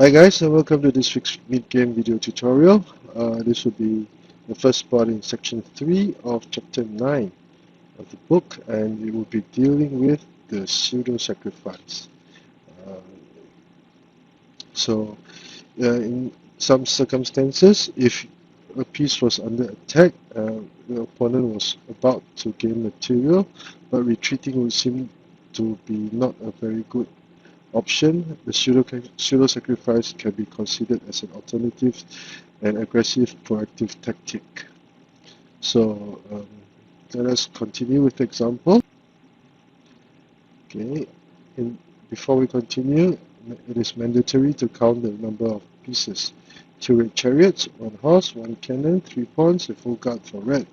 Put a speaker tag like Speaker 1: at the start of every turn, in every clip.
Speaker 1: Hi guys, and welcome to this week's mid-game video tutorial. This will be the first part in section 3 of chapter 9 of the book, and we will be dealing with the pseudo-sacrifice. Uh, in some circumstances, if a piece was under attack, the opponent was about to gain material, but retreating would seem to be not a very good option. The pseudo-sacrifice can be considered as an alternative and aggressive proactive tactic. So let us continue with the example. Okay, before we continue, it is mandatory to count the number of pieces. 2 red chariots, 1 horse, 1 cannon, 3 pawns, a full guard for red.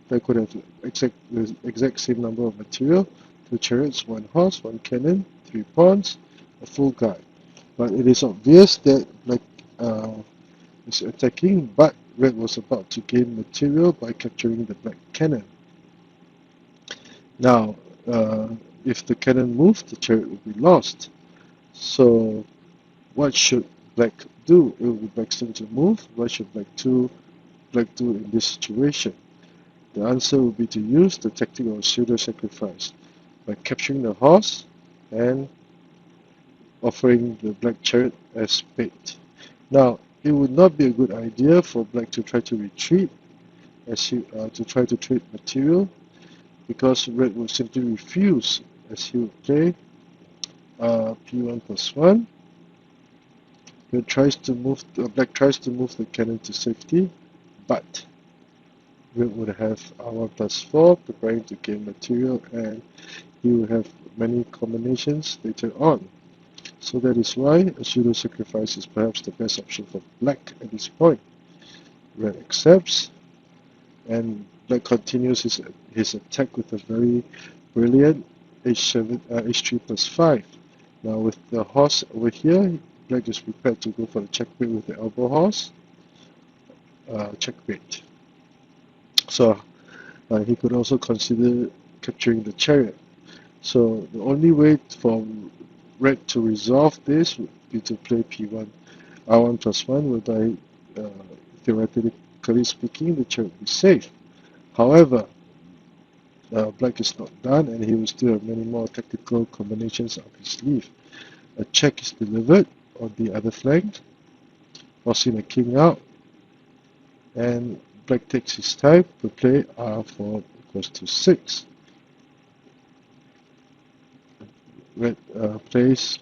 Speaker 1: That could have the exact same number of material. 2 chariots, 1 horse, 1 cannon, 3 pawns, a full guard. But it is obvious that black is attacking, but red was about to gain material by capturing the black cannon. Now, if the cannon moved, the chariot would be lost. So, what should black do? It would be black's turn to move. What should black do in this situation? The answer would be to use the tactic of pseudo-sacrifice by capturing the horse and offering the black chariot as bait. Now, it would not be a good idea for black to try to retreat to try to trade material, because red would simply refuse, as he would play p1 plus 1. Black tries to move the cannon to safety, but red would have r1 plus 4 preparing to gain material, and he will have many combinations later on. So that is why a pseudo-sacrifice is perhaps the best option for black at this point. Red accepts, and black continues his attack with a very brilliant h3 plus 5. Now with the horse over here, black is prepared to go for the checkmate with the elbow horse. Checkmate. So he could also consider capturing the chariot. So the only way for red to resolve this would be to play p1 r1 plus 1, whereby theoretically speaking the chariot would be safe. However, black is not done, and he will still have many more tactical combinations up his sleeve. A check is delivered on the other flank, forcing the king out, and black takes his time to play r4 equals to 6. Red plays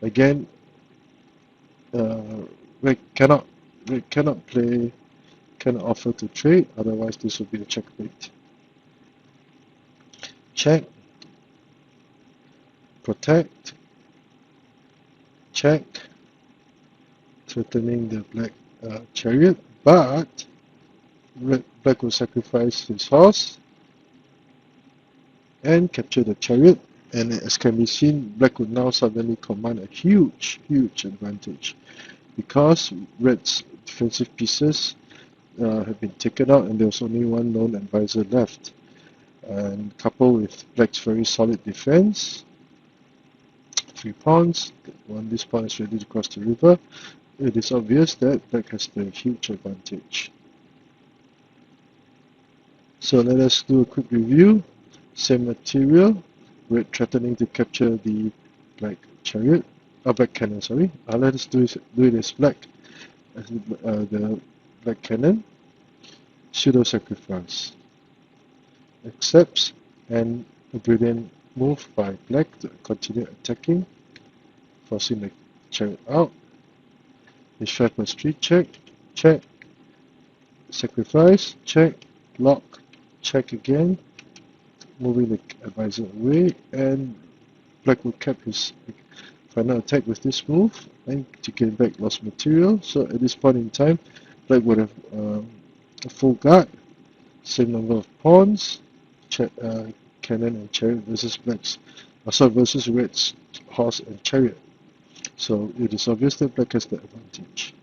Speaker 1: again. Red cannot offer to trade, otherwise this will be a checkmate. Check, protect, check, threatening the black chariot, but black will sacrifice his horse and capture the chariot, and as can be seen, black would now suddenly command a huge advantage, because red's defensive pieces have been taken out and there's only one lone advisor left. And coupled with black's very solid defense, 3 pawns, this pawn is ready to cross the river, it is obvious that black has the huge advantage. So let us do a quick review. Same material, red threatening to capture the black chariot, black cannon, sorry. Let us do it as black, as the black cannon. Pseudo-sacrifice. Accepts, and a brilliant move by black to continue attacking, forcing the chariot out. h5 plus 3, check, check, sacrifice, check, lock, check again, moving the advisor away, and black will cap his final attack with this move and to gain back lost material. So at this point in time, black would have a full guard, same number of pawns, cannon and chariot versus versus red's horse and chariot. So it is obvious that black has the advantage.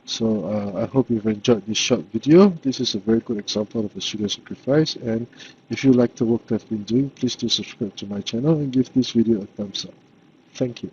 Speaker 1: So I hope you've enjoyed this short video. This is a very good example of a pseudo-sacrifice, and if you like the work that I've been doing, please do subscribe to my channel and give this video a thumbs up. Thank you.